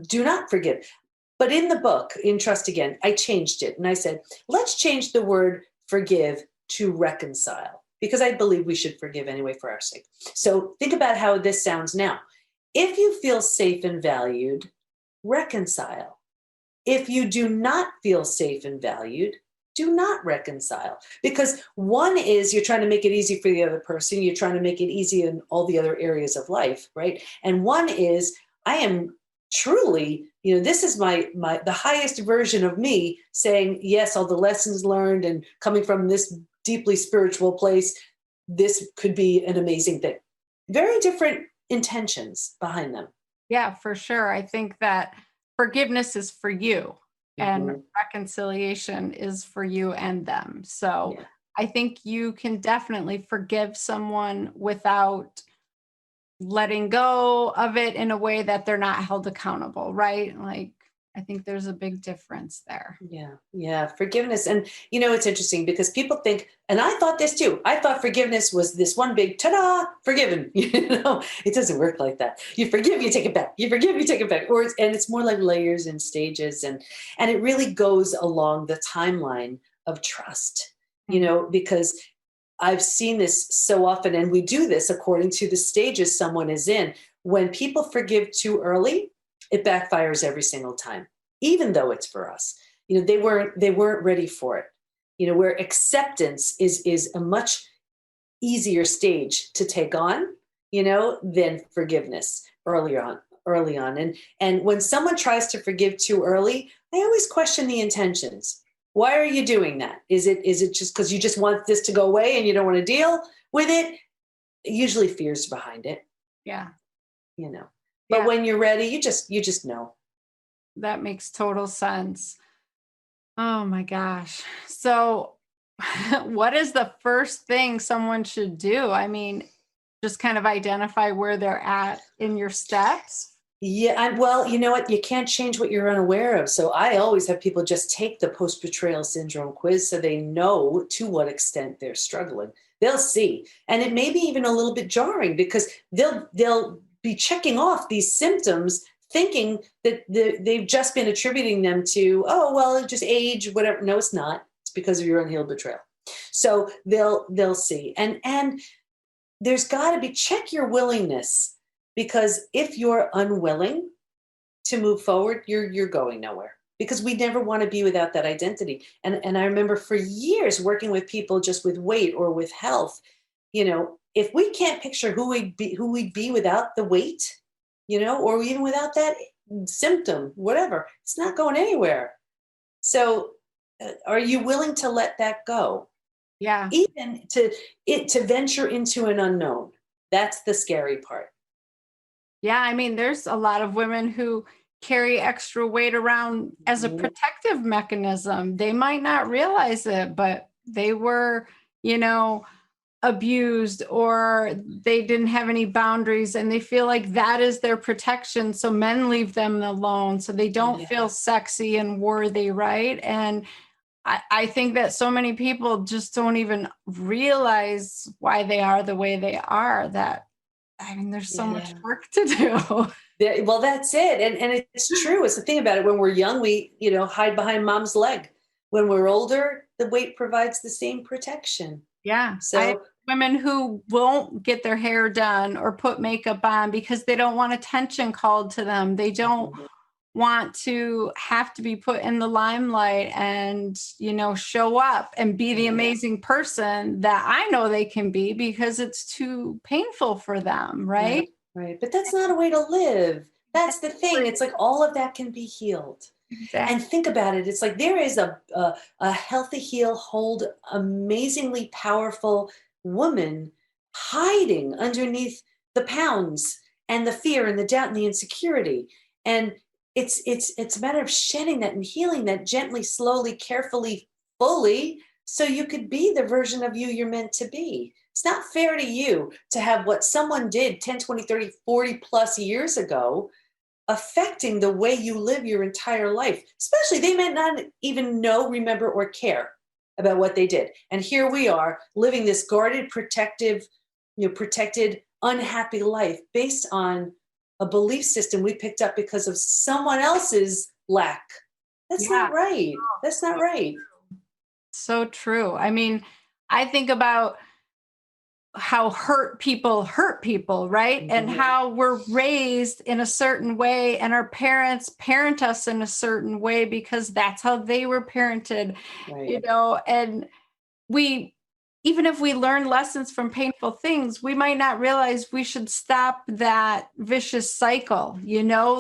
do not forgive. But in the book, in Trust Again, I changed it. And I said, let's change the word forgive to reconcile, because I believe we should forgive anyway for our sake. So think about how this sounds now. If you feel safe and valued, reconcile. If you do not feel safe and valued, do not reconcile. Because one is you're trying to make it easy for the other person. You're trying to make it easy in all the other areas of life, right? And one is I am truly, this is the highest version of me saying, yes, all the lessons learned and coming from this deeply spiritual place, this could be an amazing thing. Very different intentions behind them. Yeah, for sure. I think that forgiveness is for you and Mhm. reconciliation is for you and them. So Yeah. I think you can definitely forgive someone without letting go of it in a way that they're not held accountable, right? Like, I think there's a big difference there. Yeah, yeah, forgiveness. And it's interesting because people think, and I thought this too. I thought forgiveness was this one big ta-da, forgiven. It doesn't work like that. You forgive, you take it back. You forgive, you take it back. And it's more like layers and stages, and it really goes along the timeline of trust. Mhm. Because I've seen this so often, and we do this according to the stages someone is in. When people forgive too early, it backfires every single time, even though it's for us. They weren't ready for it. Where acceptance is a much easier stage to take on, than forgiveness early on. And when someone tries to forgive too early, I always question the intentions. Why are you doing that? Is it just because you just want this to go away and you don't want to deal with it? Usually fears behind it, Yeah. you know. But Yeah. when you're ready, you just know. That makes total sense. Oh my gosh. So, what is the first thing someone should do? I mean, just kind of identify where they're at in your steps. Yeah, well, you know what? You can't change what you're unaware of. So I always have people just take the post betrayal syndrome quiz so they know to what extent they're struggling. They'll see. And it may be even a little bit jarring because they'll be checking off these symptoms thinking that they've just been attributing them to, oh, well, just age, whatever. No, it's not. It's because of your unhealed betrayal. So they'll see. And there's got to be, check your willingness, because if you're unwilling to move forward, you're going nowhere, because we never want to be without that identity. And I remember for years working with people just with weight or with health. If we can't picture who we'd be without the weight, or even without that symptom, whatever, it's not going anywhere. So are you willing to let that go, Yeah. even to venture into an unknown? That's the scary part. Yeah. I mean, there's a lot of women who carry extra weight around as a Mhm. protective mechanism. They might not realize it, but they were, you know, abused or they didn't have any boundaries and they feel like that is their protection. So men leave them alone so they don't Yeah. feel sexy and worthy, right? And I think that so many people just don't even realize why they are the way they are. That, I mean, there's so much Yeah. work to do. Well, that's it. And it's true. It's the thing about it. When we're young, we, hide behind mom's leg. When we're older, the weight provides the same protection. Yeah. I have So, women who won't get their hair done or put makeup on because they don't want attention called to them. They don't mhm, want to have to be put in the limelight and, show up and be the yeah, amazing person that I know they can be because it's too painful for them, right, right? right. But that's not a way to live. That's the thing. It's like all of that can be healed. And Exactly. think about it. It's like there is a healthy, heal, hold, amazingly powerful woman hiding underneath the pounds and the fear and the doubt and the insecurity. And it's a matter of shedding that and healing that gently, slowly, carefully, fully, so you could be the version of you you're meant to be. It's not fair to you to have what someone did 10, 20, 30, 40 plus years ago affecting the way you live your entire life. Especially, they might not even know, remember, or care about what they did. And here we are living this guarded, protected, unhappy life based on a belief system we picked up because of someone else's lack. That's Yeah. not right. That's not right. So true. I mean, I think about how hurt people, right? And Mhm. how we're raised in a certain way and our parents parent us in a certain way because that's how they were parented, Right. and we even if we learn lessons from painful things, we might not realize we should stop that vicious cycle,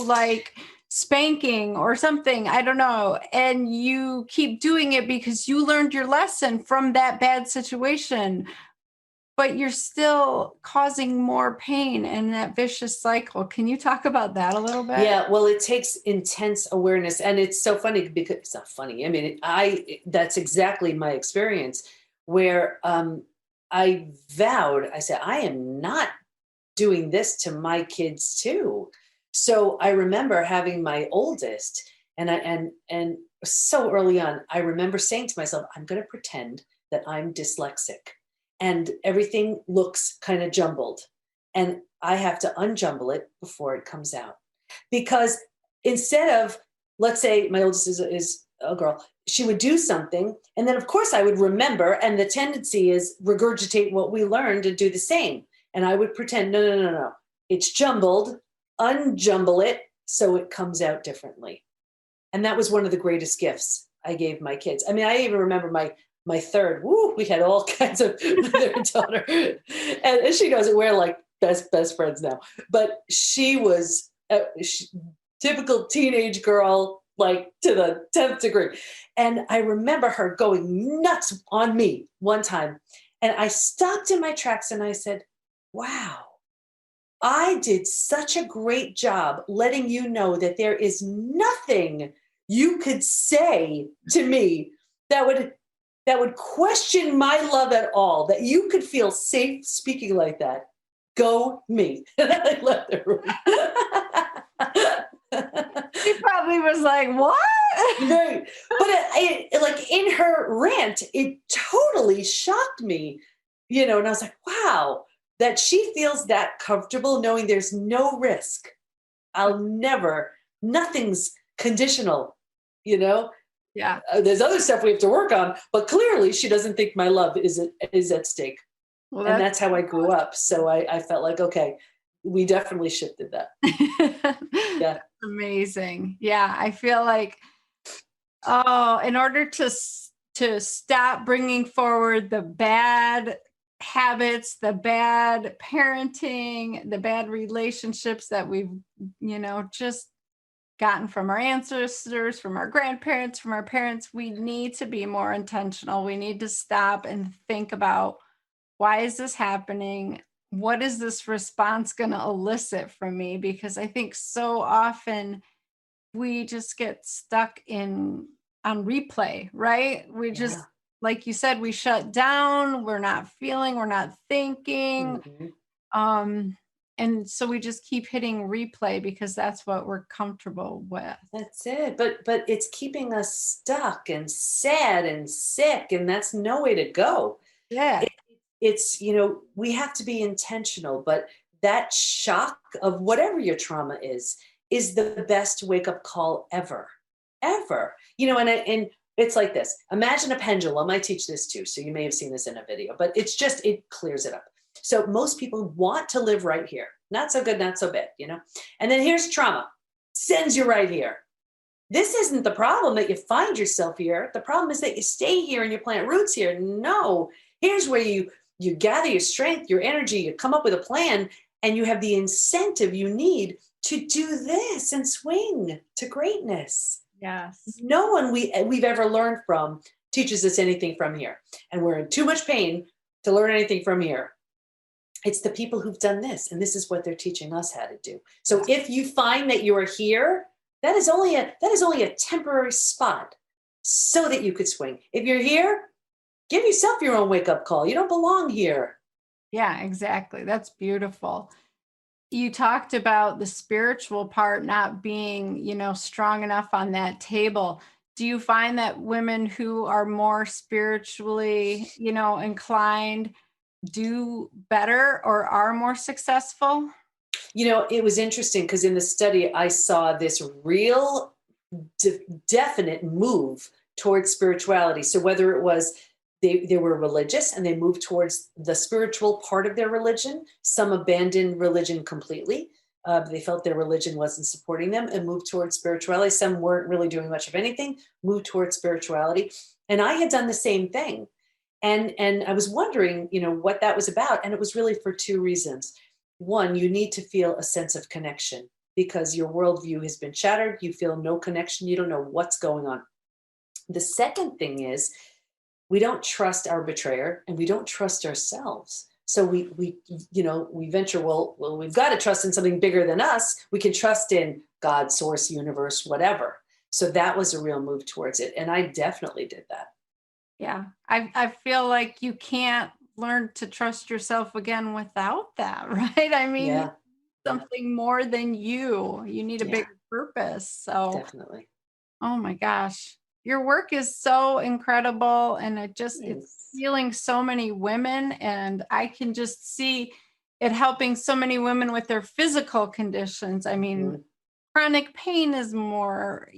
like spanking or something, I don't know. And you keep doing it because you learned your lesson from that bad situation, but you're still causing more pain in that vicious cycle. Can you talk about that a little bit? Yeah, well, it takes intense awareness, and it's so funny because it's not funny. I mean, that's exactly my experience where I vowed, I said, I am not doing this to my kids too. So I remember having my oldest, and so early on, I remember saying to myself, I'm going to pretend that I'm dyslexic and everything looks kind of jumbled. And I have to unjumble it before it comes out. Because instead of, let's say my oldest is a girl, she would do something. And then, of course, I would remember. And the tendency is regurgitate what we learned and do the same. And I would pretend, no. It's jumbled, unjumble it so it comes out differently. And that was one of the greatest gifts I gave my kids. I mean, I even remember my third, we had all kinds of mother and daughter. And she doesn't wear like best friends now. But she was typical teenage girl, like to the 10th degree. And I remember her going nuts on me one time. And I stopped in my tracks and I said, wow, I did such a great job letting you know that there is nothing you could say to me that would question my love at all, that you could feel safe speaking like that. Go me. And I left the room. She probably was like, what? Right. But it like in her rant, it totally shocked me, and I was like, wow, that she feels that comfortable knowing there's no risk. Nothing's conditional, Yeah. There's other stuff we have to work on, but clearly she doesn't think my love is at stake. Well, and that's how I grew up. So I felt like, okay, we definitely shifted that. Yeah. Amazing. Yeah. I feel like, in order to stop bringing forward the bad habits, the bad parenting, the bad relationships that we've, just gotten from our ancestors, from our grandparents, from our parents, we need to be more intentional. We need to stop and think about, why is this happening? What is this response going to elicit from me? Because I think so often we just get stuck on replay, right? We just, like you said, we shut down. We're not feeling, we're not thinking. Mm-hmm. And so we just keep hitting replay because that's what we're comfortable with. That's it. But it's keeping us stuck and sad and sick, and that's no way to go. Yeah. It's, we have to be intentional, but that shock of whatever your trauma is the best wake up call ever. And it's like this. Imagine a pendulum. I teach this too, so you may have seen this in a video, but it clears it up. So most people want to live right here. Not so good, not so bad, And then here's trauma. Sends you right here. This isn't the problem that you find yourself here. The problem is that you stay here and you plant roots here. No, here's where you gather your strength, your energy, you come up with a plan, and you have the incentive you need to do this and swing to greatness. Yes. No one we've ever learned from teaches us anything from here. And we're in too much pain to learn anything from here. It's the people who've done this, and this is what they're teaching us how to do. So if you find that you're here, that is only a temporary spot so that you could swing. If you're here, give yourself your own wake-up call. You don't belong here. Yeah, exactly. That's beautiful. You talked about the spiritual part not being, strong enough on that table. Do you find that women who are more spiritually, inclined do better or are more successful? It was interesting because in the study, I saw this real definite move towards spirituality. So whether it was they were religious and they moved towards the spiritual part of their religion, some abandoned religion completely. They felt their religion wasn't supporting them and moved towards spirituality. Some weren't really doing much of anything, moved towards spirituality. And I had done the same thing. And I was wondering, what that was about. And it was really for two reasons. One, you need to feel a sense of connection because your worldview has been shattered. You feel no connection. You don't know what's going on. The second thing is we don't trust our betrayer and we don't trust ourselves. So we venture, well, we've got to trust in something bigger than us. We can trust in God, source, universe, whatever. So that was a real move towards it. And I definitely did that. Yeah. I feel like you can't learn to trust yourself again without that, right? I mean, Yeah. something more than you need a Yeah, bigger purpose. So, definitely. oh my gosh, your work is so incredible. And it's Thanks. healing so many women. And I can just see it helping so many women with their physical conditions. I mean, Mhm. chronic pain is more,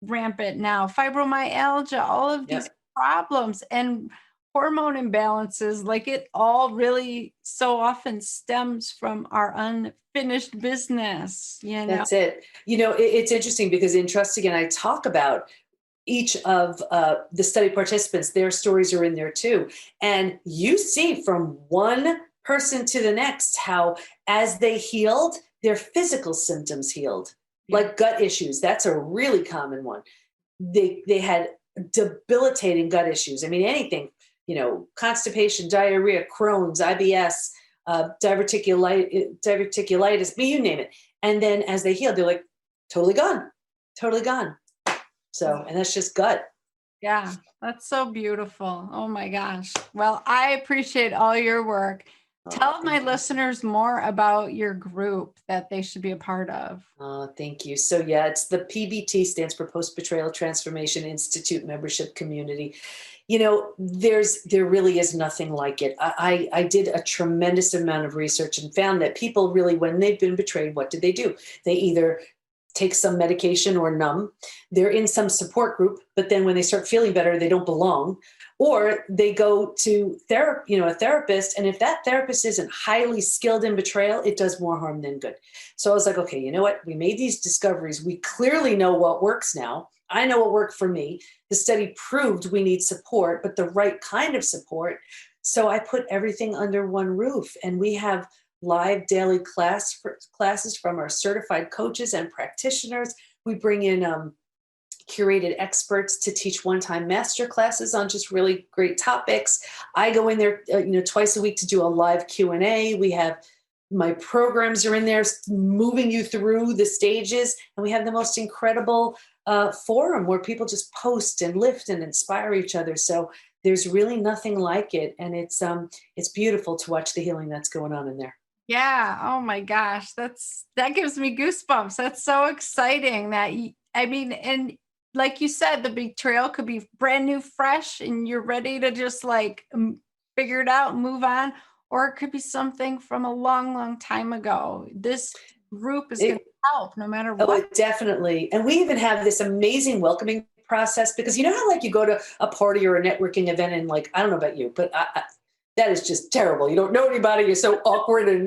rampant now, fibromyalgia, all of these Yep. problems and hormone imbalances, like it all really so often stems from our unfinished business. That's it. It's interesting because in Trust Again, I talk about each of the study participants, their stories are in there too. And you see from one person to the next how, as they healed, their physical symptoms healed, Yeah. like gut issues. That's a really common one. They had debilitating gut issues. I mean, anything, constipation, diarrhea, Crohn's, IBS, diverticulitis, you name it. And then as they healed, they're like, totally gone, totally gone. So, and that's just gut. Yeah, that's so beautiful. Oh my gosh. Well, I appreciate all your work. Oh, Tell my thank you. listeners more about your group that they should be a part of. Oh, thank you. So yeah, it's the PBT, stands for Post Betrayal Transformation Institute membership community. There really is nothing like it. I did a tremendous amount of research and found that people really, when they've been betrayed, what do? They either take some medication or numb. They're in some support group, but then when they start feeling better, they don't belong. Or they go to therapy, a therapist, and if that therapist isn't highly skilled in betrayal, it does more harm than good. So I was like, okay, you know what? We made these discoveries. We clearly know what works now. I know what worked for me. The study proved we need support, but the right kind of support. So I put everything under one roof, and we have live daily classes from our certified coaches and practitioners. We bring in curated experts to teach one-time master classes on just really great topics. I go in there, twice a week to do a live Q&A. We have my programs are in there moving you through the stages, and we have the most incredible forum where people just post and lift and inspire each other. So there's really nothing like it, and it's beautiful to watch the healing that's going on in there. Yeah. Oh my gosh. That gives me goosebumps. That's so exciting I mean, and like you said, the betrayal could be brand new, fresh, and you're ready to just like figure it out and move on. Or it could be something from a long, long time ago. This group is going to It, help no matter Oh, what. it definitely. And we even have this amazing welcoming process because you know how like you go to a party or a networking event and like, I don't know about you, but that is just terrible. You don't know anybody. You're so awkward and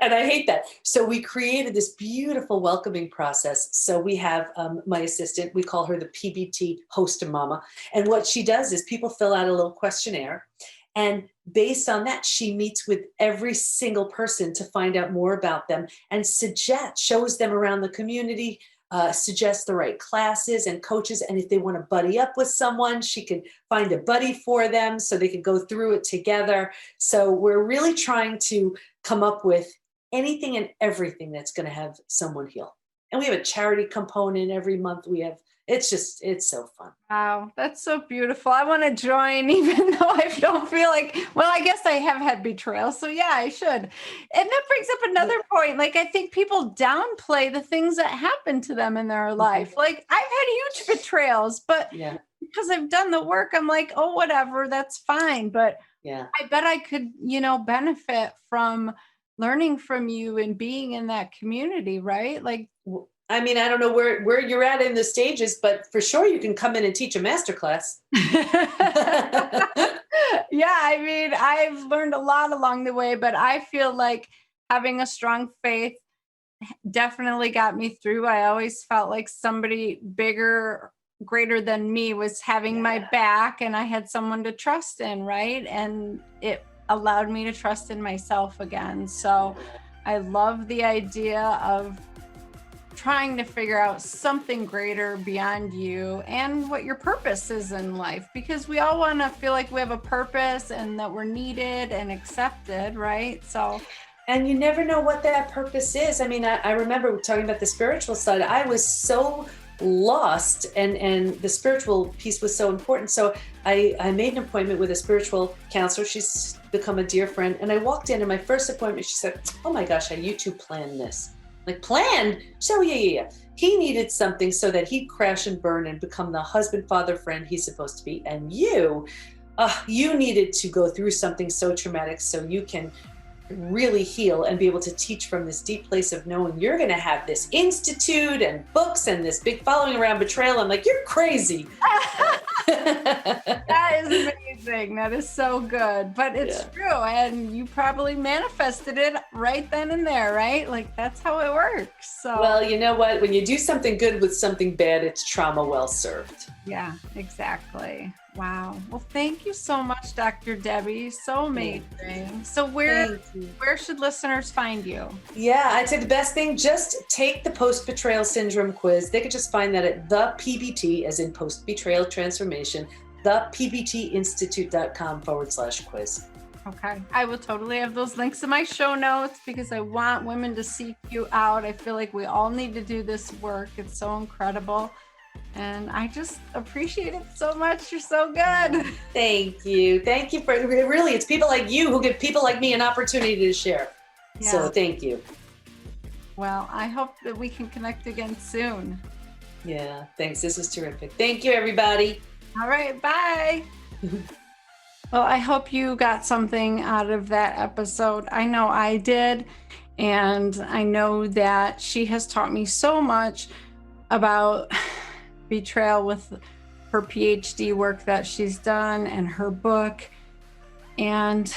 I hate that. So we created this beautiful welcoming process. So we have my assistant, we call her the PBT host mama. And what she does is people fill out a little questionnaire. And based on that, she meets with every single person to find out more about them and shows them around the community, suggests the right classes and coaches. And if they want to buddy up with someone, she could find a buddy for them so they could go through it together. So we're really trying to come up with anything and everything that's going to have someone heal. And we have a charity component every month. It's so fun. Wow, that's so beautiful. I want to join, even though I don't feel like, well, I guess I have had betrayal. So yeah, I should. And that brings up another point. Like, I think people downplay the things that happen to them in their life. Like, I've had huge betrayals, but Yeah. because I've done the work, I'm like, oh, whatever, that's fine. But Yeah. I bet I could, benefit from learning from you and being in that community, right? Like, I mean, I don't know where you're at in the stages, but for sure you can come in and teach a masterclass. yeah, I mean, I've learned a lot along the way, but I feel like having a strong faith definitely got me through. I always felt like somebody bigger greater than me was having my back, and I had someone to trust in, right? And it allowed me to trust in myself again. So I love the idea of trying to figure out something greater beyond you and what your purpose is in life, because we all want to feel like we have a purpose and that we're needed and accepted, right? So, and you never know what that purpose is. I mean, I remember talking about the spiritual side. I was so lost, and the spiritual piece was so important. So I made an appointment with a spiritual counselor. She's become a dear friend. And I walked in, and my first appointment, she said, "Oh my gosh, you two planned this." Like, planned? So yeah. He needed something so that he'd crash and burn and become the husband, father, friend he's supposed to be. And you needed to go through something so traumatic so you can really heal and be able to teach from this deep place of knowing you're going to have this institute and books and this big following around betrayal. I'm like, you're crazy. That is amazing. That is so good. But it's true. And you probably manifested it right then and there, right? Like, that's how it works. So, well, you know what? When you do something good with something bad, it's trauma well served. Yeah, exactly. Wow. Well, thank you so much, Dr. Debi. So amazing. So where should listeners find you? Yeah, I'd say the best thing, just take the Post Betrayal Syndrome quiz. They could just find that at the PBT, as in Post Betrayal Transformation, thepbtinstitute.com/quiz. Okay. I will totally have those links in my show notes because I want women to seek you out. I feel like we all need to do this work. It's so incredible. And I just appreciate it so much. You're so good. Thank you. Thank you for really, it's people like you who give people like me an opportunity to share. Yeah. So thank you. Well, I hope that we can connect again soon. Yeah, thanks. This is terrific. Thank you, everybody. All right. Bye. Well, I hope you got something out of that episode. I know I did. And I know that she has taught me so much about betrayal with her PhD work that she's done and her book. And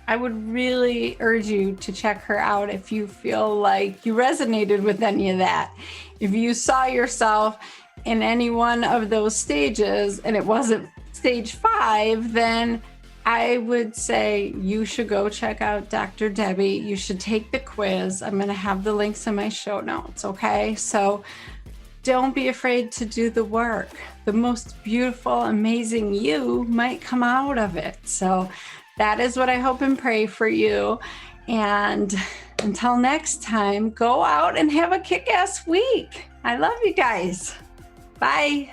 I would really urge you to check her out if you feel like you resonated with any of that. If you saw yourself in any one of those stages and it wasn't stage 5, then I would say you should go check out Dr. Debi. You should take the quiz. I'm going to have the links in my show notes, okay? So don't be afraid to do the work. The most beautiful, amazing you might come out of it. So that is what I hope and pray for you. And until next time, go out and have a kick-ass week. I love you guys. Bye.